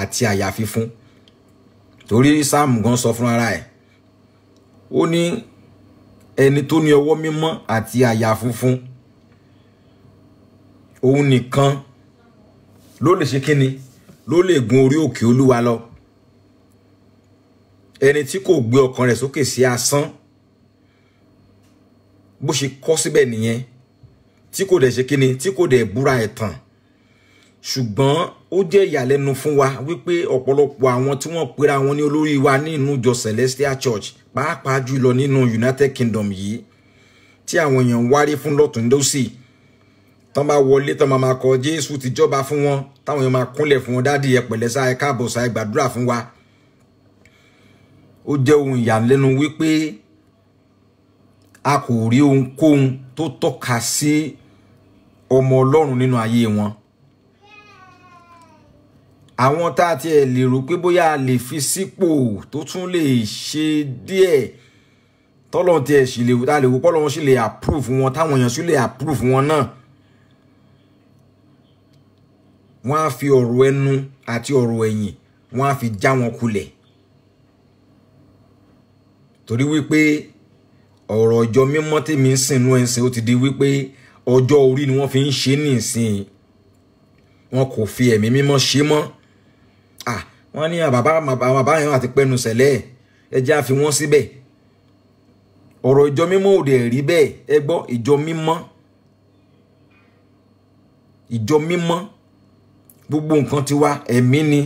àti àyà fífún. Torí Sáàmù gan sọ fún ara ẹ̀. Ó ní ẹni tó ní ọwọ́ mímọ́ àti àyà funfun, òun nìkan ló lè ṣe kíni, ló lè gun orí òkè Olúwa lọ. Ẹni tí kò gbé ọkàn rẹ̀ sókè sí asán, bó ṣe kọ síbẹ̀ nìyẹn, tí kò dẹ̀ ṣe kíni, tí kò dẹ̀ búra ẹ̀tàn. Ṣùgbọ́n ó jẹ́ ìyàlẹ́nu fún wa wípé ọ̀pọ̀lọpọ̀ àwọn tí wọ́n pera wọn ní olórí wa nínú ìjọ Celestial Church, pàápàá jùlọ nínú United Kingdom yìí, tí àwọn èèyàn ń wárí fún lọ́tùn lósì, tán bá wọlé tán máa kọ Jésù ti jọba fún wọn, táwọn èèyàn máa kúnlẹ̀ fún wọn, dádì ẹ pẹ̀lẹ́ sá, ẹ káàbọ̀ sá, ẹ gbàdúrà fún wa. Ó jẹ́ ohun ìyàlẹ́nu wípé a kò rí ohunkóhun tó tọ́ka sí ọmọ Ọlọ́run nínú ayé wọn. Àwọn tá a tiẹ̀ lè rò pé bóyá a lè fi sípò tó tún lè ṣe díẹ̀, tọ́lọ́run tiẹ̀ sì lè ta lè wò pọ́lọ́run sì lè approve wọn, táwọn èèyàn sì lè approve wọn náà. Wọ́n á fi ọ̀rọ̀ ẹnu àti ọ̀rọ̀ ẹ̀yìn, wọ́n á fi já wọn kulẹ̀. Torí wípé ọ̀rọ̀ ọjọ́ mímọ́ tèmi ń sìn nú ẹ̀sìn, ó ti di wípé ọjọ́ orí ni wọ́n fi ń ṣe ní ìsìn. Wọn kò fi ẹ̀mí mímọ́ ṣe mọ́. Wọ́n ní bàbá yẹn àti pẹ́nu sẹ̀lẹ̀, ẹ jẹ́ á fi wọ́n síbẹ̀. Ọ̀rọ̀ ìjọ mímọ́ ò dẹ̀ rí bẹ́ẹ̀. Ẹ gbọ́, ìjọ mímọ́, ìjọ mímọ́, gbogbo nǹkan ti wá ẹ̀mí ni.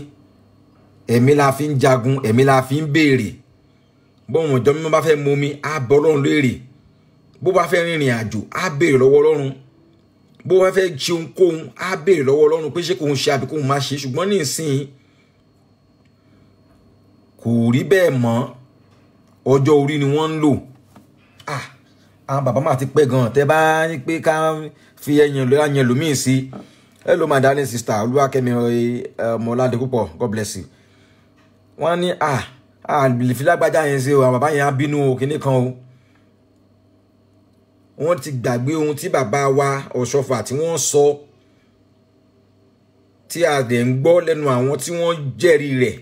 Ẹ̀mí la fi ń jagun, ẹ̀mí la fi ń béèrè. Bọ́n ìjọ mímọ́ bá fẹ́ mu omi, á bọ́ Ọlọ́run léèrè. Bó bá fẹ́ rìnrìn àjò, á béèrè lọ́wọ́ Ọlọ́run. Bó bá fẹ́ ṣe ohunkóhun, á béèrè lọ́wọ́ Ọlọ́run pé ṣé kóhun ṣe àbí kóhun má ṣe. Ṣùgbọ́n ní ìsìn kò rí bẹ́ẹ̀ mọ́. Ọjọ́ orí ni wọ́n ń lò. Àwọn bàbá máa ti pẹ́ gan. Tẹ́ bá ní pé ká fi ẹyàn lómìn sí. Hello my darling sister, Olúwakẹ́mi Ọmọládé púpọ̀, God bless you. Wọ́n ní lè fi lágbájá yẹn sí o, àwọn bàbá yẹn á bínú o, kíní kan o. Wọ́n ti gbàgbé ohun tí bàbá wa Ọ̀ṣọ́fà tí wọ́n sọ, tí a dẹ̀ ń gbọ́ lẹ́nu àwọn tí wọ́n jẹ́rìí rẹ̀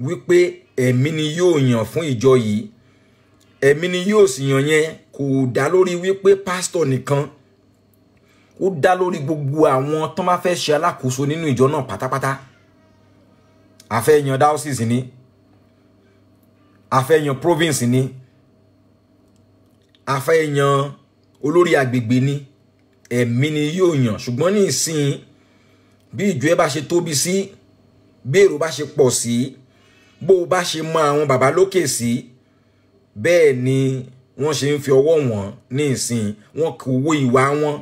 wípé ẹ̀mí ni yóò yàn fún ìjọ yìí. Ẹ̀mí ni yóò sì yàn yẹn kò dá lórí wípé pásítọ̀ nìkan. Ó dá lórí gbogbo àwọn tó máa fẹ́ ṣe alákòóso nínú ìjọ náà pátápátá. A fẹ́ yan diocese ni, a fẹ́ yan province ni, a fẹ́ yan olórí agbègbè ni. Ẹ̀mí ni yóò yàn. Ṣùgbọ́n ní ìsìn, bí ìjọ ẹ bá ṣe tóbi sí, bí èrò bá ṣe pọ̀ sí, bó bá ṣe mọ àwọn bàbá lókè sí, bẹ́ẹ̀ ni wọ́n ṣe ń fi ọwọ́ wọn ní ìsìn. Wọn kò wo ìwà wọn,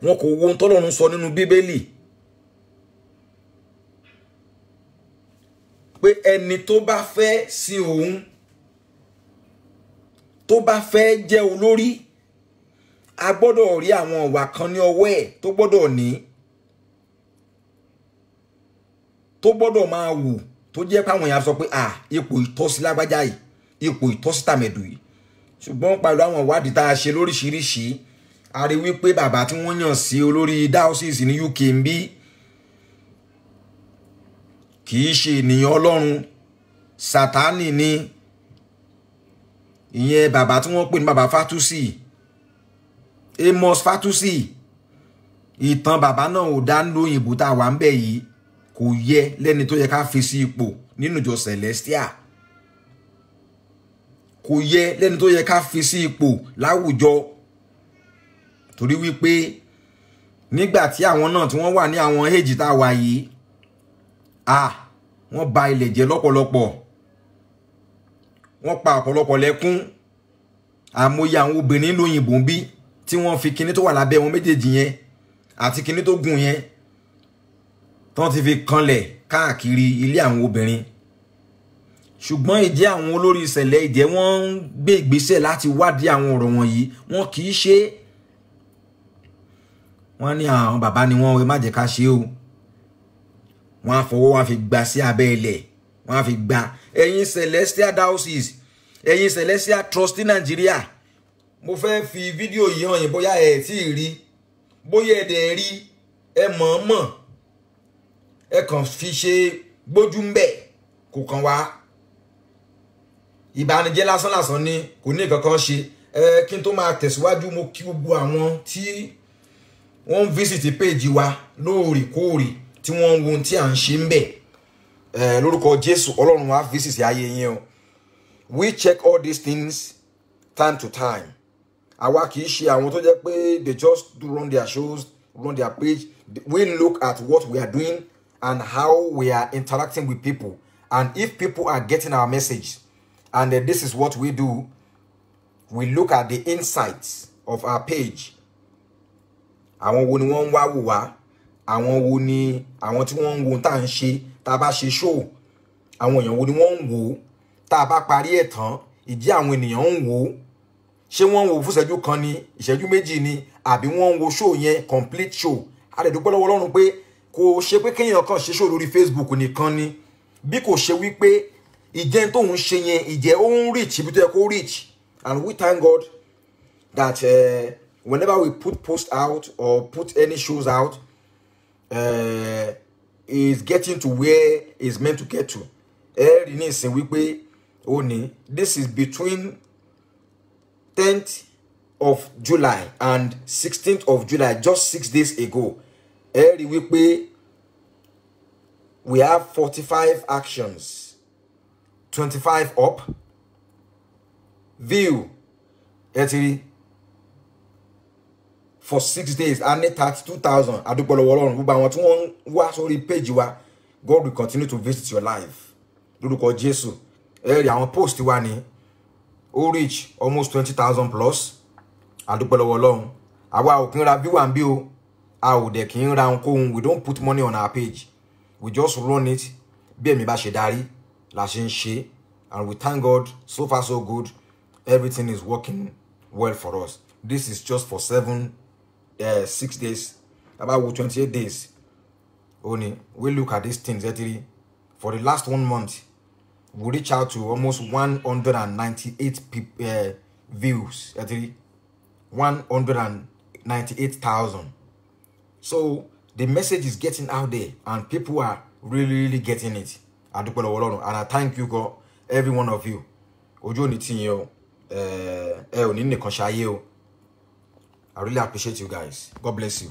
wọn kò wo ohun tọ́lọ́run sọ nínú Bíbélì pé ẹni tó bá fẹ́ sí òun, tó bá fẹ́ jẹ́ olórí, a gbọ́dọ̀ rí àwọn ìwà kan ní ọwọ́ ẹ̀ tó gbọ́dọ̀ ní, tó gbọ́dọ̀ máa wù, tó jẹ́ pé àwọn èèyàn sọ pé ipò ìtọ́sí lágbájá yìí, ipò ìtọ́sí tàmẹ̀dù yìí. Ṣùgbọ́n pẹ̀lú àwọn ìwádìí tá a ṣe lóríṣiríṣi, a rí wípé bàbá tí wọ́n yàn sí olórí diocese ní UK ń bí kì í ṣe ènìyàn Ọlọ́run, Sátánì ni. Ìyẹn bàbá tí wọ́n pè ní bàbá Fátúsì, Amos Fátúsì. Ìtàn bàbá náà ò dá lóyìnbó tá a wà ń bẹ̀ yìí. Kò yẹ lẹ́ni tó yẹ ká fi sí ipò nínú ìjọ Celestial. Kò yẹ lẹ́ni tó yẹ ká fi sí ipò láwùjọ. Torí wípé nígbà tí àwọn náà tí wọ́n wà ní àwọn èjì tá a wà yìí, wọ́n ba ilẹ̀ jẹ́ lọ́pọ̀lọpọ̀. Wọ́n pa ọ̀pọ̀lọpọ̀ lẹ́kún. Àmọye àwọn obìnrin lóyìnbó ń bí tí wọ́n fi kinní tó wà lábẹ́ wọn méjèèjì yẹn àti kinní tó gùn yẹn tán ti fi kanlẹ̀ káàkiri ilé àwọn obìnrin. Ṣùgbọ́n ìjẹ́ àwọn olórí ìṣẹ̀lẹ̀ ìjẹ́ wọ́n ń gbé ìgbésẹ̀ láti wádìí àwọn ọ̀rọ̀ wọ̀nyí. Wọ́n kì í ṣe. Wọ́n ní àwọn bàbá ni wọ́n má jẹ́ ká ṣe o. Wọ́n á fọwọ́ wọn fi gbà sí abẹ́ ilẹ̀. Wọ́n á fi gbà. Ẹ̀yin Celestial Diocese, ẹ̀yin Celestial Trust ní Nàìjíríà, mo fẹ́ fi fídíò yìí hàn yín bóyá ẹ tí ì rí, bóyá ẹ dẹ̀ rí, ẹ mọ̀ọ́mọ̀ ẹ kàn fi ṣe gbójú ń bẹ̀ kò kàn wá ìbànújẹ́ lásán ni kò ní kankan ṣe. Kí n tó máa tẹ̀síwájú mo kí gbogbo àwọn tí wọ́n visit page wa lóòrèkóòrè tí wọ́n ń wo tí à ń ṣe ń bẹ̀ lórúkọ Jésù Ọlọ́run wá visit ayé yín o. We check all these things time to time. Àwa kì í ṣe àwọn tó jẹ́ pé they just do run their shows, run their page. We look at what we are doing and how we are interacting with people, and if people are getting our message, and this is what we do. We look at the insights of our page. Àwọn wo ni wọ́n ń wá wò wá, àwọn wo ni àwọn tí wọ́n ń wo tá à ń ṣe tá a bá ṣe show, àwọn èèyàn wo ni wọ́n ń wò tá a bá parí ẹ̀ tán, ìdí àwọn ènìyàn ń wò ṣé wọ́n ń wò fún ìṣẹ́jú kan ni, ìṣẹ́jú méjì ni, àbí wọ́n ń wo show yẹn complete show. A lè dúpẹ́ lọ́wọ́ Ọlọ́run pé kò ṣe pé kéèyàn kan ṣe show lórí Facebook nìkan ni, bí kò ṣe wípé ìjẹ́ tó ń ṣe yẹn ìjẹ́ ó ń reach ibi tó yẹ kó reach. And we thank God that whenever we put posts out or put any shows out, is getting to where it's meant to get to. This is between 10th of July and 16th of July, just 6 days ago. We have 45 actions, 25 up. View for 6 days and 32,000. Page God will continue to visit your life. Lórúkọ Jésù. Àwọn post wa ni ó reach almost 20,000 plus. Adúpẹ́ lọ́wọ́ Ọlọ́run. Àwa ò kí ń ra view and bill. A ò dẹ̀ kí ń ra ohunkóhun. We don't put money on our page. We just run it. Bí ẹ̀mí bá ṣe darí la ṣe ń ṣe. And we thank God. So far so good. Everything is working well for us. This is just for 6 days, about 28 days. Only we look at these things actually. For the last 1 month, we reach out to almost 198 views. Actually, 198,000. So the message is getting out there, and people are really getting it. And I thank you, God, every one of you. Ojo ni tin yo. I really appreciate you guys. God bless you.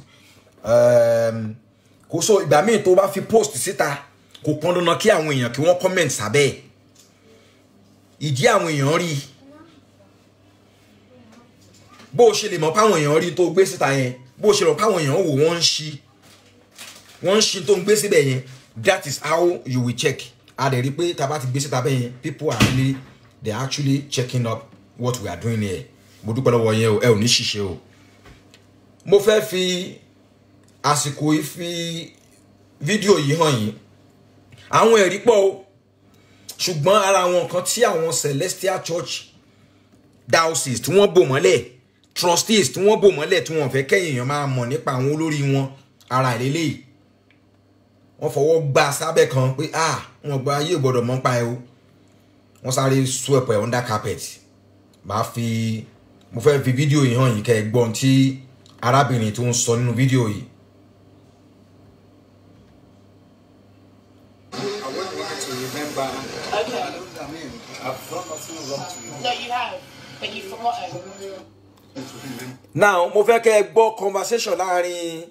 So ìgbà míì tó bá fi post síta kò pọn dandan kí àwọn èèyàn kí wọ́n comment sábẹ́. Ìdí àwọn èèyàn rí bó ṣe lè mọ̀ pé àwọn èèyàn rí tó gbé síta yẹn, bó ṣe rò pé àwọn èèyàn wò wọ́n ń ṣí tó ń gbé síbẹ̀ yẹn. That is how you will check. A dẹ̀ rí pé tá bá ti gbé síta bẹ́ẹ̀ yẹn, people are really, they're actually checking up what we are doing here. Mo dúpẹ́ lọ́wọ́ yẹn o, ẹ ò ní ṣìṣe o. Mo fẹ́ fi àsìkò ìfi fídíò yìí hàn yín. Àwọn ẹ̀rí pọ̀ o. Ṣùgbọ́n ara àwọn nǹkan tí àwọn Celestial Church diocese tí wọ́n bò mọ́lẹ̀, trustees tí wọ́n bò mọ́lẹ̀ tí wọ́n fẹ́ kẹ́yìn èèyàn máa mọ̀ nípa àwọn olórí wọn, ara ìlélẹ́yìí. Wọ́n fọwọ́ gbà sábẹ́ kan pé wọ́n gba ayé gbọ́dọ̀ mọ̀ pa ẹ o. Wọ́n sáré sweep ẹ under carpet. Mo fẹ́ fi fídíò yìí hàn yín kẹ́ gbọ́n tí arábìnrin tó ń sọ nínú fídíò yìí. No, you have, but you've forgotten. Now, mo fẹ́ kẹ́ gbọ́ conversation láàrin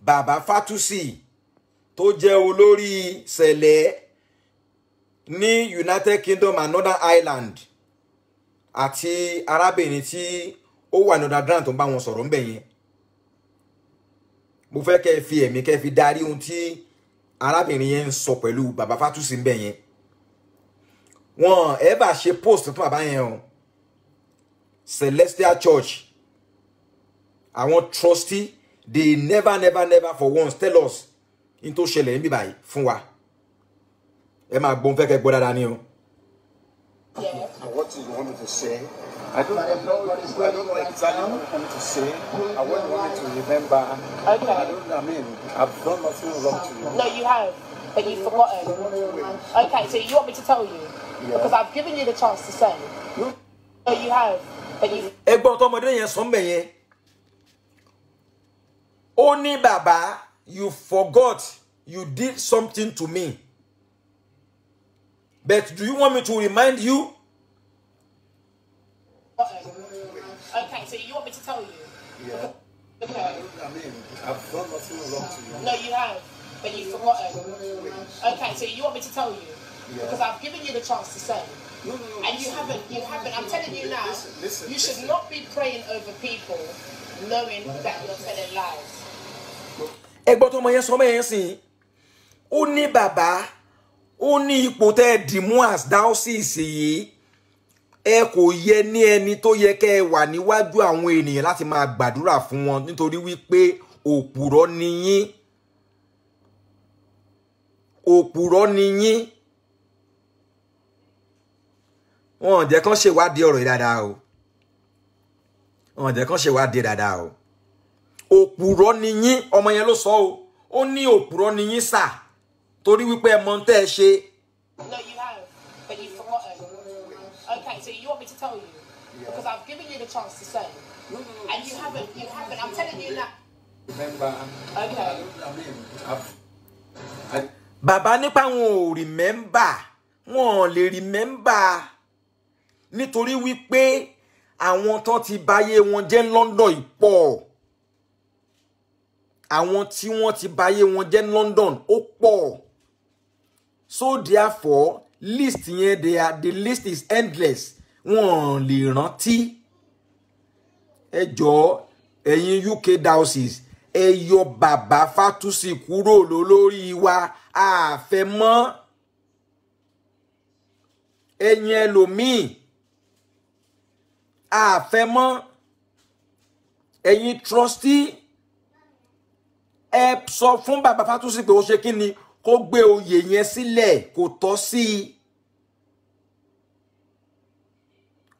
Bàbá Fatusi tó jẹ́ olórí Sẹ̀lẹ̀ ní United Kingdom and Northern Ireland àti arábìnrin tí ó wà ní underground tó ń bá wọn sọ̀rọ̀ ńbẹ̀ yẹn. Mo fẹ́ kẹ́ fi ẹ̀mí kẹ́ fi darí ohun tí arábìnrin yẹn ń sọ pẹ̀lú Bàbá Fatusi ńbẹ̀ yẹn. Wọ́n ẹ bá ṣe post fún bàbá yẹn o. Celestial Church, àwọn trustee, they never for once tell us in tó ṣẹlẹ̀ níbí báyìí fún wa. Ẹ máa gbọ́n fẹ́ kẹ́ gbọ́ dáadáa ni o. What do you want me to say? I don't know exactly what you want me to say. I want you to remember. Okay. I've done nothing wrong to you. No, you have, but you've forgotten. Okay, so you want me to tell you? Yeah. Because I've given you the chance to say. No, you have, but you've... Ẹ̀gbọ́n tọmọdé yẹn sọ ńbẹ̀ yẹn. Ó ní bàbá, you forgot you did something to me. But do you want me to remind you? Okay, so you want me to tell you? Yeah. Okay. I mean, I've done nothing wrong to you. No, you have, but you've forgotten. Okay, so you want me to tell you? Because I've given you the chance to say. No. And you haven't. I'm telling you now, Listen, you should not be praying over people knowing that you're telling lies. Ẹgbọ́n tó mọ yẹn sọ mẹ́yẹn sìn, ó ní bàbá, ó ní ipò tẹ́ dìmú as diocese yìí, ẹ kò yẹ ní ẹni tó yẹ kẹ́ wà níwájú àwọn ènìyàn láti máa gbàdúrà fún wọn nítorí wípé òpùrọ́ ni yín. Òpùrọ́ ni yín. Wọ́n jẹ́ kán ṣèwádìí ọ̀rọ̀ yìí dáadáa o. Wọ́n jẹ́ kán ṣèwádìí dáadáa o. Òpùrọ́ ni yín, ọmọ yẹn ló sọ o. Ó ní òpùrọ́ ni yín sà. Torí wípé ẹ mọ̀ tẹ́ ẹ ṣe. No, you have, but you've forgotten. Okay, so you want me to tell you? Because I've given you the chance to say. No. And you haven't. I'm telling you now. Remember. Okay. Bàbá nípa wọn ò remember. Wọn ò lè remember. Nítorí wípé àwọn tó ti báyé wọn jẹ́ London ìpọ̀. Àwọn tí wọ́n ti báyé wọn jẹ́ London ó pọ̀. So therefore, list yẹn the list is endless. Wọ́n lè rántí. Ẹ jọ̀ọ́ ẹ̀yin UK diocese, ẹ yọ bàbá Fátúsì kúrò lórí wa, a fẹ́ mọ́. Ẹ̀yin ẹlòmíì, a fẹ́ mọ́. Ẹ̀yin trustee, ẹ sọ fún bàbá Fátúsì pé ó ṣe kíni kó gbé oyè yẹn sílẹ̀, kò tọ́ sí.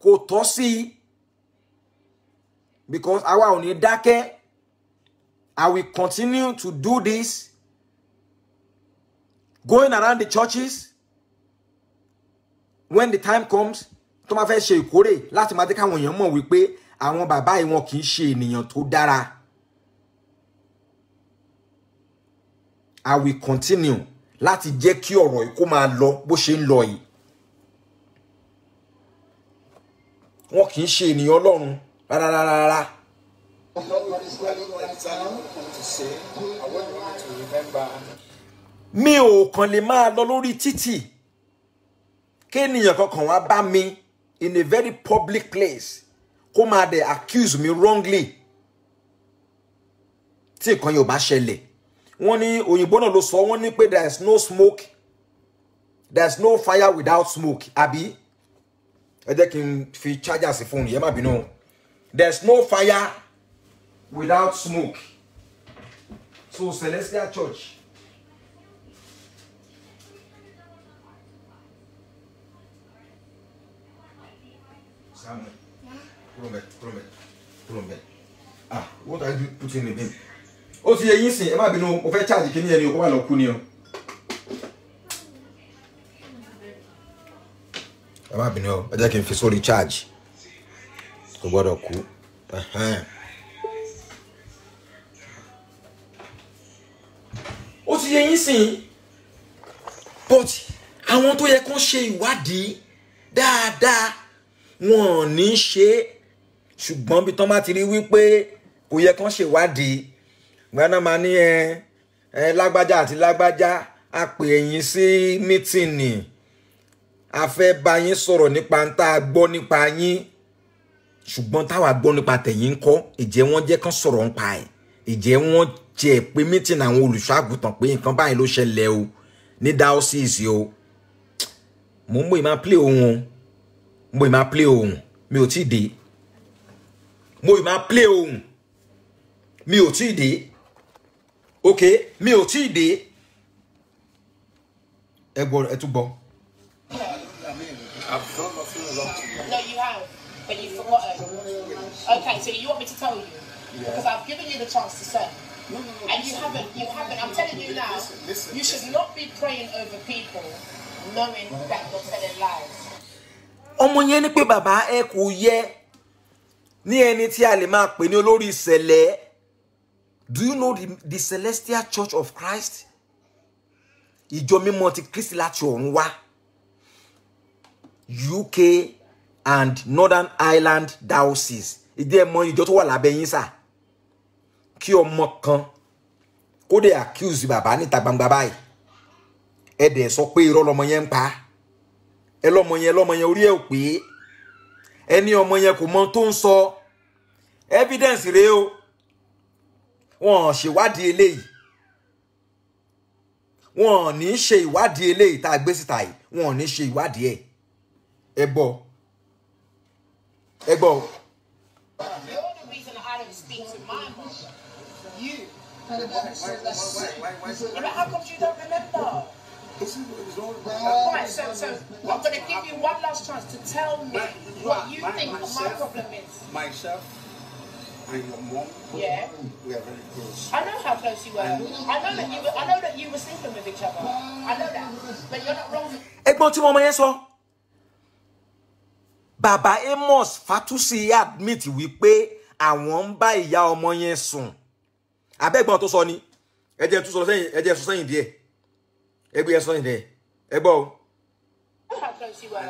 Kò tọ́ sí. Because àwa ò ní dákẹ́. I will continue to do this, going around the churches when the time comes tó máa fẹ́ ṣe ìkórè láti máa jẹ́ káwọn èèyàn mọ̀ wípé àwọn bàbá yìí wọn kì í ṣe ènìyàn tó dára. I will continue láti jẹ́ kí ọ̀rọ̀ yìí kó máa lọ bó ṣe ń lọ yìí. Wọn kì í ṣe ènìyàn Ọlọ́run rárá. Mi ò kàn lè máa lọ lórí títì kéèyàn kankan wá bá mi in a very public place kó máa dẹ̀ accuse me wrongly tí nǹkan yóò bá ṣẹlẹ̀. Wọ́n ní òyìnbó náà ló sọ, wọ́n ní pé there is no smoke, there is no fire without smoke. Àbí ẹ jẹ́ kí n fi charger sí fóònù yẹn má bínú. There is no fire without smoke. So Celestial Church, Samuel, Kulombe. Ah, what are you putting in him? Ó ti yé yín sìn, ẹ má bínú, mo fẹ́ charge kíní ẹni o kó má lọ kú ni o. Ẹ má bínú o, ẹ jẹ́ kí n fi sórí charge. Kò gbọ́dọ̀ kú. Ó ti yé yín sìn, but àwọn tó yẹ kó ṣe ìwádìí dáadáa wọn ò ní ṣe, ṣùgbọ́n bí tán bá ti rí wípé kò yẹ kó ṣe ìwádìí gbọ́nà máa ní lágbájá àti lágbájá a pè ẹ̀yin sí mítìnì, a fẹ́ bá yín sọ̀rọ̀ nípa ń tá a gbọ́ nípa yín, ṣùgbọ́n táwa gbọ́ nípa tẹ̀yìn ń kọ́, ìjẹ́ wọ́n jẹ́ kán sọ̀rọ̀ ń pa ẹ̀, ìjẹ́ wọ́n jẹ́ pé mítìnì àwọn olùṣọ́àgùtàn pé nǹkan báyìí ló ṣẹlẹ̀ o ní diocese o. Mo ń bọ̀ ìmá play ohun, mo ìmá play ohun, mi ò tí ì dé. Mo ìmá play ohun, mi ò tí ì dé. Okay, mi ò tí ì dé. Ẹ gbọ́, ẹ tún gbọ́. I've done nothing wrong to you. No, you have, but you've forgotten. Okay, so you want me to tell you? Because I've given you the chance to say. And you haven't. I'm telling you now, you should not be praying over people knowing that you're telling lies. Ọmọ yẹn ní pé bàbá ẹ kò yẹ ní ẹni tí a lè máa pè ní olórí ìṣẹ̀lẹ̀. Do you know the Celestial Church of Christ? ìjọ mímọ́ ti Kristi láti ọ̀run wá UK and Northern Ireland Diocese ìdí ẹ̀ mọ̀ ìjọ tó wà lábẹ́ yín sà kí ọmọ kan kó dé accuse bàbá níta gbangba báyìí ẹ dẹ̀ sọ pé irọ́ lọmọ yẹn ń pa ẹ lọmọ yẹn orí ẹ̀ ò pé ẹni ọmọ yẹn kò mọ tó ń sọ evidence rèé o wọn ṣèwádìí eléyìí wọn ní ṣe ìwádìí eléyìí tá a gbé síta yìí wọn ní ṣe ìwádìí ẹ̀ ẹ gbọ́. The only reason I don't speak to my mom, you. But how come you don't remember? Right, so I'm going to give you one last chance to tell me what you think my problem is. Myself and your mom. Yeah. We are very close. I know how close you were. I know that you were sleeping with each other. I know that, but you're not wrong. Ẹ̀gbọ́n tí mama yẹn sọ. Bàbá Amos Fatusi admit wípé àwọn ń bá ìyá ọmọ yẹn sùn. Abẹ́gbọ́n tó sọ ni. Ẹ jẹ́ tún sọ sẹ́yìn díẹ̀. Ẹgbẹ́ yẹn sọ sẹ́yìn díẹ̀. Ẹ gbọ́ o. How close you were. I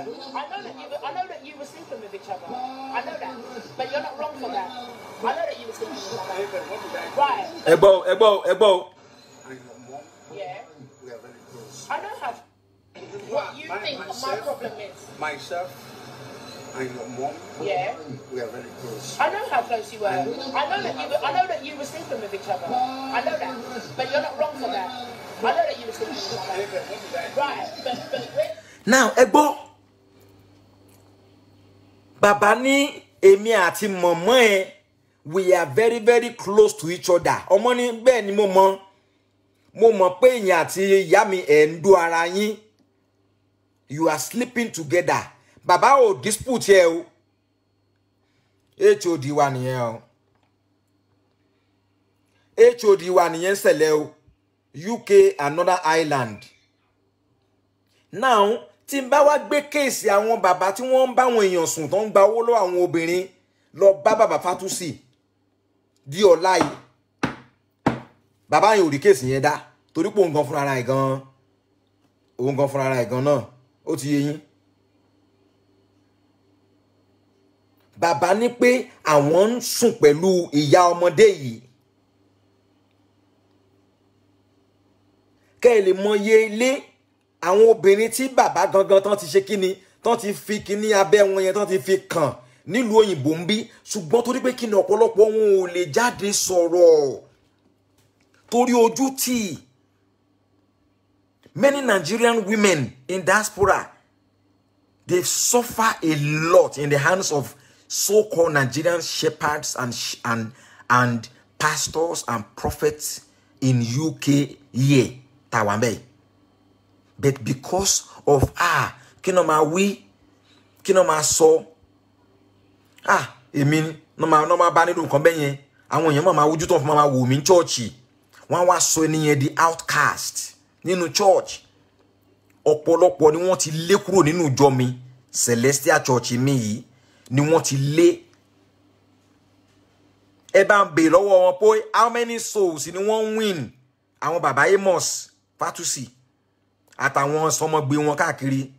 know that you were sleeping with each other. I know that, but you're not wrong for that. I know that you were sleeping with each other. Right. Ẹ gbọ́ o. And your mom. Yeah. We are very close. I know how. What you think my problem is. Myself and your mom. Yeah. We are very close. I know how close you were. I know that you were sleeping with each other. I know that, but you're not wrong for that. I know that you were sleeping with each other. Right. But when. Now, ẹ gbọ́. Bàbá ní èmi àti mọ̀mọ́ ẹ we are very very close to each other. Ọmọ ní bẹ́ẹ̀ ni mo mọ̀ pé ẹ̀yin àti ìyá mi ẹ̀ ń dó ara yín. You are sleeping together. Bàbá ò dispute yẹ o. HOD wa nìyẹn o. HOD wa nìyẹn ṣẹlẹ̀ o. UK and Northern Ireland. Now, tí n bá wá gbé kéèsì àwọn bàbá tí wọ́n ń bá àwọn èèyàn sùn tó ń gba owó lọ́wọ́ àwọn obìnrin lọ bá bàbá Fatusi di ọ̀la yìí. Bàbá yẹn ò rí kéèsì yẹn dá torí pé òun gan fúnra ara ẹ̀ gan náà ó ti yé yín. Bàbá ní pé àwọn ń sùn pẹ̀lú ìyá ọmọdé yìí. Kẹ́ ẹ lè mọ iye ilé àwọn obìnrin tí bàbá gangan tán ti ṣe kíni tán ti fi kíní abẹ́ wọn yẹn tán ti fi kàn nílùú òyìnbó ń bí ṣùgbọ́n torí pé kíni ọ̀pọ̀lọpọ̀ wọn ò lè jáde sọ̀rọ̀ torí ojú tì. Many Nigerian women in diaspora, they suffer a lot in the hands of so-called Nigerian shepherds and pastors and prophets in UK here, Tawambe. But because of kino ma wí, kino ma sọ, èmi no ma bá nínú nǹkan bẹ́ẹ̀ yẹn, àwọn èèyàn máa wojú tó fún máa wò mí church. Wọ́n wá sọ ẹniyẹn di outcast nínú church. Ọ̀pọ̀lọpọ̀ ni wọ́n ti lé kúrò nínú ìjọ mi, Celestial Church mi yìí ni wọ́n ti lé. Ẹ bá ń bèèrè lọ́wọ́ wọn pé how many souls ni wọ́n win àwọn bàbá Amos Fatusi àtàwọn sọmọgbé wọn káàkiri.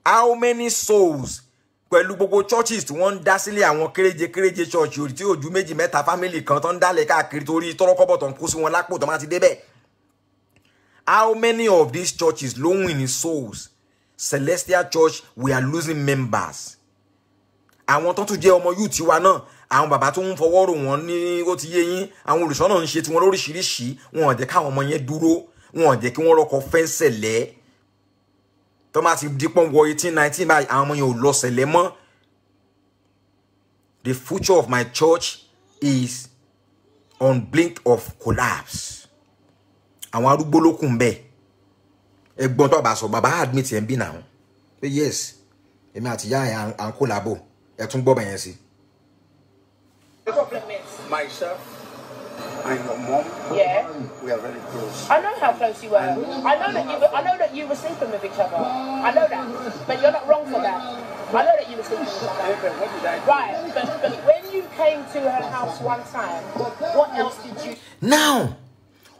How many souls pẹ̀lú gbogbo churches tí wọ́n ń dá sílẹ̀ àwọn kéréje church orí tí ojú méjì mẹ́ta family kan tó ń dálẹ̀ káàkiri torí tọ́rọ́kọ́bọ̀ tó ń kó sí wọn lápò tó máa ti débẹ̀. How many of these churches ló win in souls? Celestial Church, we are losing members. Àwọn tó tún jẹ́ ọmọ youth wa náà, àwọn bàbá tó ń fọwọ́ rò wọ́n ní ó ti yé yín, àwọn olùṣọ́nà ń ṣe tí wọ́n lóríṣiríṣi, wọn ò jẹ́ káwọn ọmọ yẹn dúró, wọn ò jẹ́ kí wọ́n rọ́kọ fẹ́ǹsẹ̀ lẹ́. Tó máa ti dípọ̀ wọ 18-19 báyìí, àwọn ọmọ yẹn ò lọ sẹ̀lẹ̀ mọ́. The future of my church is on blink of collapse. Àwọn arúgbó ló kù ńbẹ̀. Ẹ̀gbọ́n tó bá sọ bàbá admit ẹ̀ ń bí náà. Pé yes, èmi àti ìyá ẹ̀ à ń collabo. Ẹ tún gbọ́ bẹ̀yẹn sí. Myself and your mom. Yeah. We are very close. I know how close you were. I know that you were sleeping with each other. I know that, but you're not wrong for that. I know that you were sleeping with each other. Right, but when you came to her house one time, what else did you? Now,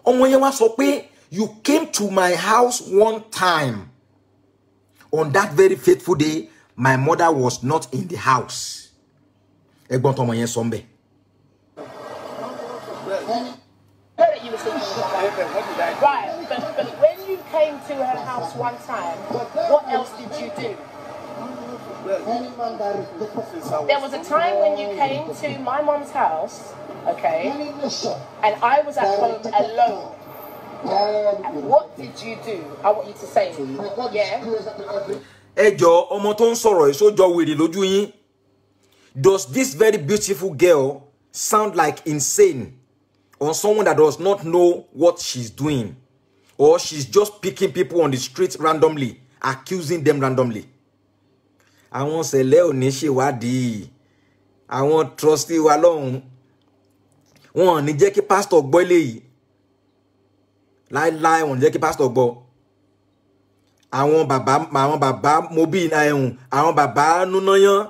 ọmọ yẹn wá sọ pé You came to my house one time. On that very faithful day, my mother was not in the house. Ẹ̀gbọ́n tọmọ yẹn sọ ńbẹ̀. That you were thinking about. Right, but when you came to her house one time, what else did you do? There was a time when you came to my mom's house, okay, and I was at home alone. And what did you do? I want you to say it. Yeah? Ẹ jọ̀ọ́, ọmọ tó ń sọ̀rọ̀ yìí só jọ wèrè lójú yín. Does this very beautiful girl sound like insane or someone that does not know what she's doing? Or she's just picking people on the street randomly, accusing them randomly? Àwọn ṣẹlẹ̀ ò ní ṣèwádìí. Àwọn trustee wa lọ́hùn. Wọ́n ò ní jẹ́ kí pastor gbọ́ eléyìí. Láíláí wọ́n ò ní jẹ́ kí pastor gbọ́. Àwọn bàbá mobi ẹ̀hún, àwọn bàbá núnáyán,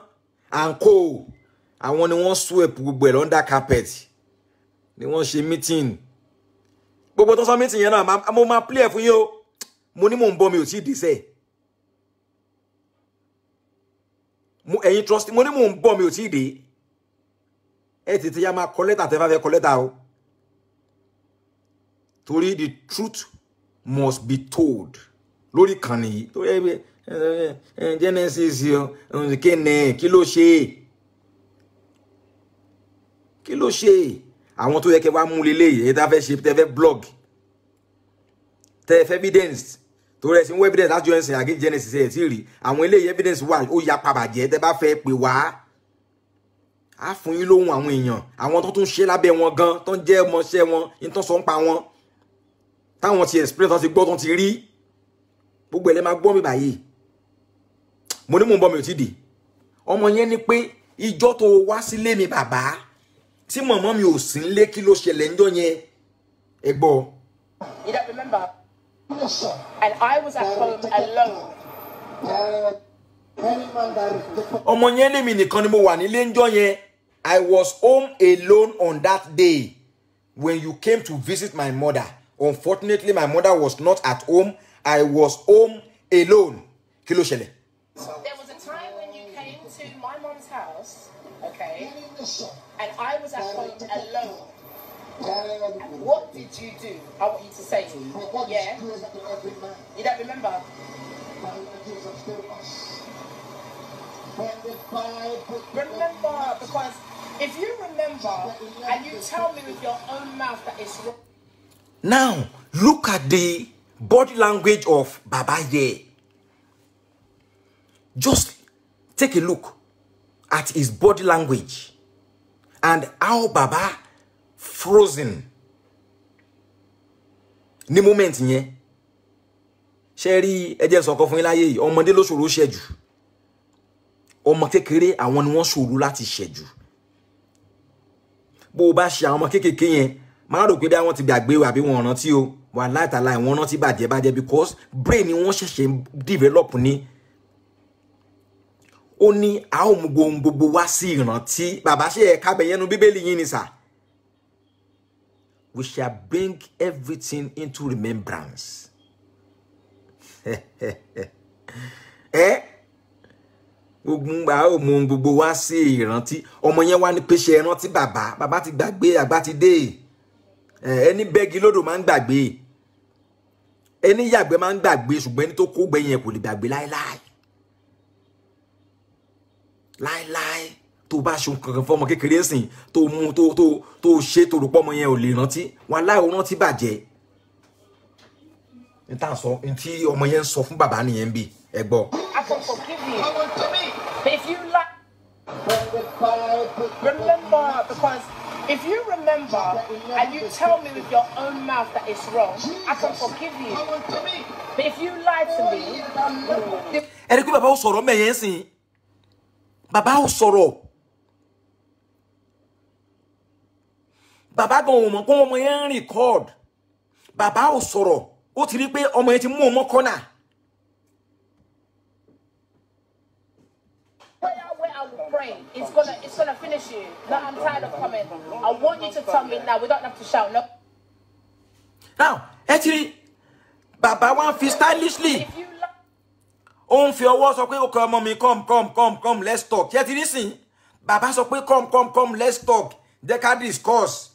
àǹkó, àwọn ni wọ́n sweep gbogbo ẹ̀ under carpet. Ni wọ́n ṣe meeting. Gbogbo tó sọ meeting yẹn náà, mo máa play fún yín o. Mo ní mò ń bọ̀ mi ò tí ì dìísẹ̀. Ẹ̀yin trust, mo ní mò ń bọ̀ mi ò tí ì dé. Ẹ tètè ya máa kọ lẹ́tà tẹ́ bá fẹ́ kọ lẹ́tà o. Torí the truth must be told. Lórí ìkànnì yìí. Torí Genesis kéne kí ló ṣe? Kí ló ṣe? Àwọn tó yẹ kẹ́ wá mú lélẹ́yìí, ẹ tá fẹ́ ṣe tẹ́ fẹ́ blog. Tẹ́ fẹ́ evidence. Torí ẹ sì ń wọ evidence láti ẹ̀sìn àgé Genesis ẹ̀ tí rí. Àwọn eléyìí evidence wà ó ya pàbàjẹ́ tẹ́ bá fẹ́ pè wá. Á fún yín lóhùn àwọn èèyàn. Àwọn tó tún ṣe lábẹ́ wọn gan, tó ń jẹ́ ọmọọṣẹ́ wọn, ní tó sọ ń pa wọn. Táwọn ti explain, tó ti gbọ́, tó ti rí. Gbogbo ẹ̀ lẹ́ máa gbọ́ mi báyìí. Mo ní mò ń bọ̀ mi ò tí dé. Ọmọ yẹn ní pé ìjọ́ tó wá sílé mi bàbá. Tí mọ̀mọ́ mi ò sí nílé kí ló ṣẹlẹ̀ ńjọ́ yẹn. Ẹ gbọ́. You don't remember? And I was at home alone. Ọmọ yẹn lèmi nìkan ni mo wà nílé ńjọ́ yẹn. I was home alone on that day when you came to visit my mother. Unfortunately, my mother was not at home. I was home alone. Kí ló ṣẹlẹ̀? There was a time when you came to my mom's house, okay, and I was at home alone. And what did you do? I want you to say it. Yeah? You don't remember? Remember, because if you remember and you tell me with your own mouth that it's wrong. Now, look at the body language of Baba here. Just take a look at his body language and how Baba frozen. Ní moment yẹn. Ṣé rí ẹ jẹ́ sọ kan fún yín láyé yìí, ọmọdé ló ṣòro ṣẹ́jú. Ọmọ kékeré àwọn ni wọ́n ṣòro láti ṣẹ́jú. Bó bá ṣe àwọn ọmọ kékeré yẹn, má rò pé bí wọ́n ti gbàgbé àbí wọ́n rántí o. Wà láìtàláì wọ́n rántí bàjẹ́ because brain ni wọ́n ṣẹ̀ṣẹ̀ develop ní. Ó ní a ó mú gbogbo wá sí ìrántí. Bàbá ṣe ẹ̀ka bẹ̀yẹnu Bíbélì yín ni sà. We shall bring everything into remembrance. Gbogbo wá sí ìrántí. Ọmọ yẹn wá ní pé ṣe ìrántí bàbá. Bàbá ti gbàgbé, àgbà ti dé. Ẹni bẹ́gi lódò máa ń gbàgbé. Ẹni yàgbẹ́ máa ń gbàgbé, ṣùgbọ́n ẹni tó kó gbẹ̀yìn yẹn kò lè gbàgbé láíláí. Láíláí. Tó bá ṣe nǹkan fún ọmọ kékeré sìn, tó mú tó ṣe tó rò pọ̀ ọmọ yẹn ò lè rántí. Wọ́n láì rántí bàjẹ́. Ní tá sọ, ní tí ọmọ yẹn sọ fún bàbá nìyẹn bí. Ẹ gbọ́. I can forgive you. But if you like, remember, because if you remember and you tell me with your own mouth that it's wrong, I can forgive you. But if you lie to me, ẹ rí pé bàbá ó sọ̀rọ̀ mẹ́yẹn sìn. Bàbá ó sọ̀rọ̀. Bàbá gan ò mọ̀ pé ọmọ yẹn ń record. Bàbá ó sọ̀rọ̀. Ó ti rí pé ọmọ yẹn ti mú ọmọ kọ́nà. it's gonna finish you. No, I'm tired of coming. I want you to tell me now. We don't have to shout. No. Now, actually, bàbá wa fi stylishly ó ń fi ọwọ́ sọ pé ó kọ ọmọ mi come let's talk ṣé ti rí sìn bàbá sọ pé come let's talk jẹ́ ká discuss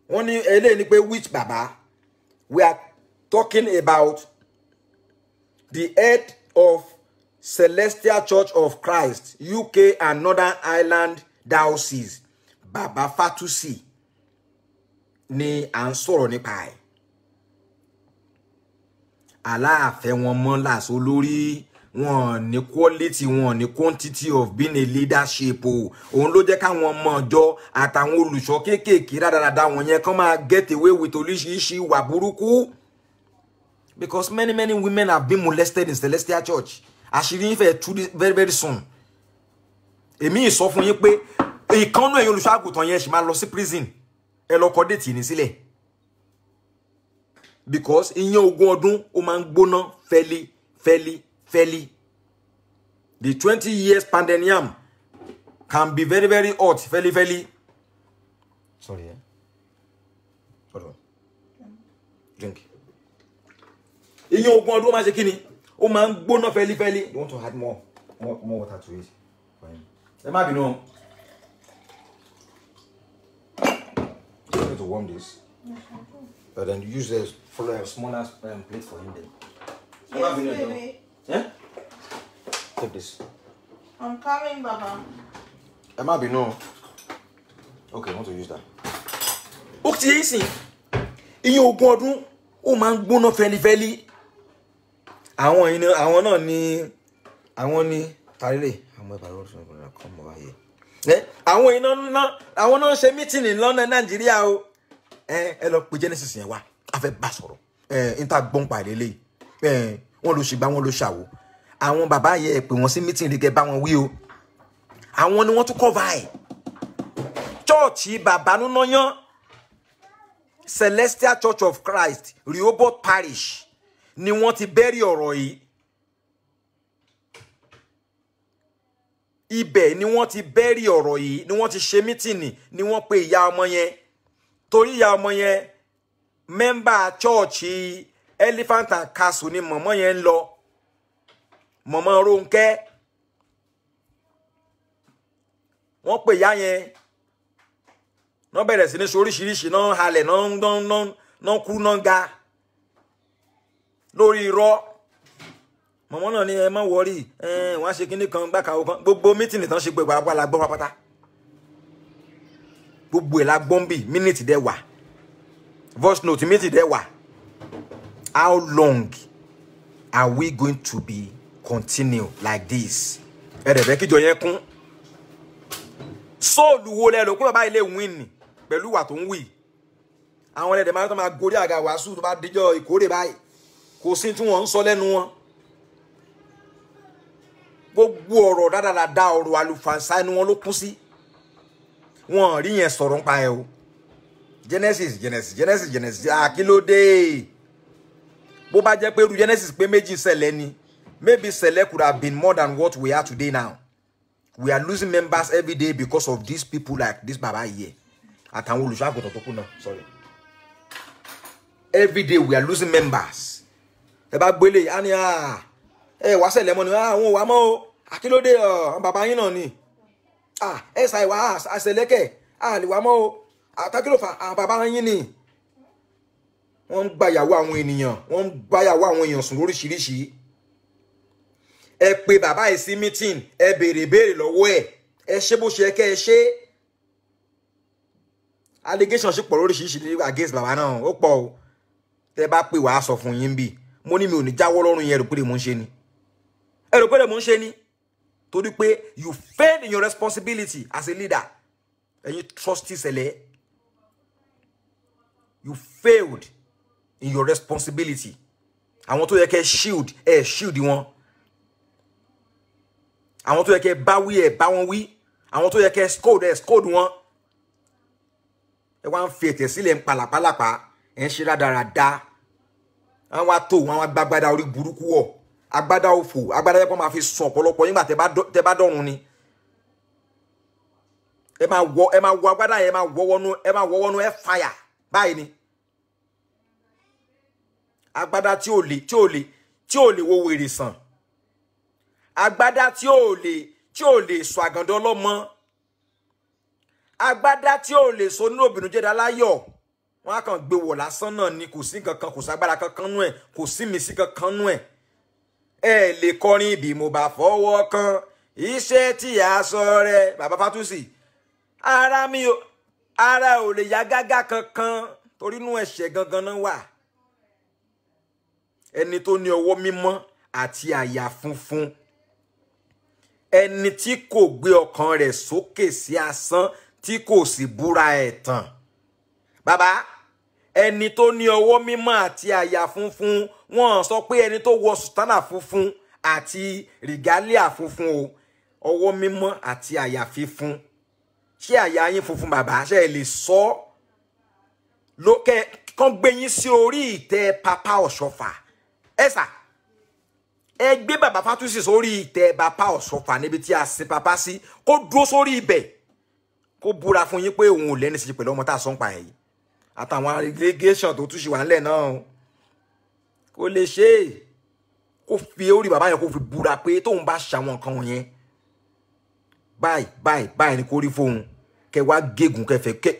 wọ́n ní eléyìí ni pé which bàbá we are talking about the head of Celestial Church of Christ UK and Northern Ireland Diocese Baba Fatusi ni à ń sọ̀rọ̀ nípa ẹ̀ aláàfẹ́ wọn mọ́ làṣọ lórí wọn ní quality wọn ní quantity of being a leadership o òun ló jẹ́ káwọn ọmọ ọjọ́ àtàwọn olùṣọ́ kéékèèké rádaràda wọn yẹn kàn máa get away with oríṣiríṣi ìwà burúkú because many women have been molested in Celestial Church àṣírí yín fẹ́ tú very soon èmi sọ fún yín pé ìkànnú ẹ̀yin olùṣọ́ àgùntàn yẹn ṣì máa lọ sí prison ẹ lọ kọ déètì ní sílẹ̀ because ìyẹn ogún ọdún ó máa ń gbóná fẹ́lí the 20 years pandemium can be very hot fẹ́lí. Sorry, hold on. Drink. Ìyẹn ogún ọdún ó máa ṣe kí ni ó máa ń gbóná fẹ́lí. You want to add more water to it for him? Ẹ má bínú. You need to warm this. But then use a smaller plate for him then. Yes, baby. Yeah? Take this. I'm coming, Baba. Ẹ má bínú. Okay, I want to use that. Ó ti yé sìn. Ìyẹn ogún ọdún ó máa ń gbóná fẹ́lí. Àwọn náà ni tarire àwọn ẹbà road come over here. Àwọn náà ṣe meeting in London Nigeria o. Ẹ lọ pe Genesis yẹn wá. A fẹ́ bá sọ̀rọ̀. Inta gbon pa lele. Wọ́n ló ṣìgbà wọ́n ló ṣàwò. Àwọn bàbá yẹ pé wọ́n sí meeting rí kẹ́ bá wọn wí o. Àwọn ni wọ́n tún cover ẹ̀. Church bàbá nuna yan Celestial Church of Christ Rehoboth Parish ni wọ́n ti bury ọ̀rọ̀ yìí. Ibẹ̀ ni wọ́n ti bury ọ̀rọ̀ yìí ni wọ́n ti ṣe meeting ni wọ́n pe ìyá ọmọ yẹn torí ìyá ọmọ yẹn member church Elephant and Castle ni mọ̀mọ́ yẹn ń lọ mọ̀mọ́ Rónkẹ́ wọ́n pe ìyá yẹn wọ́n bẹ̀rẹ̀ sí ní oríṣiríṣi náà halẹ̀ náà kú náà ga lórí irọ́ mọ̀mọ́ náà ni ẹ má wọrí wọ́n á ṣe kíní kan gbákàwọ́ kan gbogbo mítìnì tán ṣe pé pàápàá la gbọ́ pátá gbogbo ẹ̀ la gbọ́n bì mínítì dẹ̀ wà voice note mínítì dẹ̀ wà. How long are we going to be continue like this? Ẹ dẹ̀ fẹ́ kíjọ yẹn kún sóòlù wo lẹ lò kó bàbá ilé win pẹ̀lú wà tó ń wì àwọn ẹ̀dẹ̀ máa tó máa gorí àga wàásù tó bá díjọ́ ìkórè báyìí kò sí tí wọ́n ń sọ lẹ́nu wọn gbogbo ọ̀rọ̀ dáadáa ọ̀rọ̀ àlùfànṣá inú wọn ló kún sí wọn rí yẹn sọ̀rọ̀ nípa ẹ̀ o Genesis kí ló dé bó bá jẹ́ pé irú Genesis pé méjì ṣẹlẹ̀ ni maybe ṣẹlẹ̀ could have been more than what we are today now. We are losing members every day because of these people like this Baba here. Àtàwọn olùṣọ́ àgùntàn tó kù náà, sorry. Every day we are losing members. Ẹ bá gbélé á ní wá ṣẹlẹ̀ mọ́ ni àwọn wá mọ́ o. Àkílódé bàbá yín náà ni. Ẹ ṣàì wá àṣẹlẹ́kẹ̀ lè wá mọ́ o. Àtàkìlòfà bàbá yín ni. Wọ́n ń gbàyàwó àwọn ènìyàn, wọ́n ń gbàyàwó àwọn èèyàn sùn lóríṣiríṣi. Ẹ pè bàbá ẹ sí meeting ẹ béèrè lọ́wọ́ ẹ ṣe bó ṣe kẹ́ ẹ ṣe allegation ṣe pọ̀ lóríṣiríṣi against bàbá náà ó pọ̀ o tẹ́ bá pè wá sọ fún yín bí mo ní mi ò ní jáwọ́ lọ́rùn yẹn rò pé mo ń ṣe ni ẹ rò pé mo ń ṣe ni torí pé you failed in your responsibility as a leader ẹ̀yin trustee ṣẹlẹ̀ you failed in your responsibility àwọn tó yẹ kẹ́ shield wọn. Àwọn tó yẹ kẹ́ bá wí ẹ bá wọn wí àwọn tó yẹ kẹ́ scold wọn ẹ wá ń fi ètè sílẹ̀ ń palàpálàpá ẹ ń ṣe rádaràda àwọn wá tó wọn gbàgbádá orí burúkú wọ̀ agbádá òfò agbádá yẹ kó máa fi sùn ọ̀pọ̀lọpọ̀ nígbà tẹ́ bá dọ̀run ni ẹ máa wọ agbádá yẹn ẹ máa wọ wọnú ẹ fire báyìí ni agbádá tí ò lè wo wèrè sàn, agbádá tí ò lè sọ àgàndọ́ lọ́mọ, agbádá tí ò lè sọ nínú òbínú jẹ́dá láyọ̀. Wọ́n á kàn gbé wọ̀ lásán náà ni, kò sí kankan, kò ságbára kankan nú ẹ̀, kò sí mi sí kankan nú ẹ̀. Ẹ lè kọrin bí mo bá fọwọ́ kan iṣẹ́ tí a sọ rẹ̀, bàbá Fátúsì. Ara ò lè yá gágá kankan torí inú ẹ̀ṣẹ̀ gangan náà wà. Ẹni tó ní ọwọ́ mímọ́ àti àyà funfun, ẹni tí kò gbé ọkàn rẹ̀ sókè sí asán, tí kò sì búra ẹ̀tàn. Bàbá, ẹni tó ní ọwọ́ mímọ́ àti àyà funfun, wọ́n sọ pé ẹni tó wọ sùtánà funfun àti rìgálíà funfun o. Ọwọ́ mímọ́ àti àyà funfun. Ṣé àyà yín funfun bàbá? Ṣé ẹ lè sọ lókè kàn gbé yín sí orí ìtẹ́ Papa Ọ̀ṣọ́fà? Ẹ́sà, ẹ gbé bàbá Fátúsì sórí ìtẹ́ Papa Ọ̀ṣọ́fà níbi tí a sin Papa sí, kó dúró sórí ibẹ̀, kó búra fún yín pé òun ò lẹ́ni sí pẹ̀lú ọmọ tá a sọ ń pa èyí àtàwọn relegation tó tún ṣì wà ńlẹ̀ náà. Kó lè ṣe é, kó fi orí bàbá yẹn kó fi búra pé tóun bá ṣàwọn nǹkan wọ̀nyẹn báyìí ni kó rí fóun. Kẹ wá gégùn, kẹ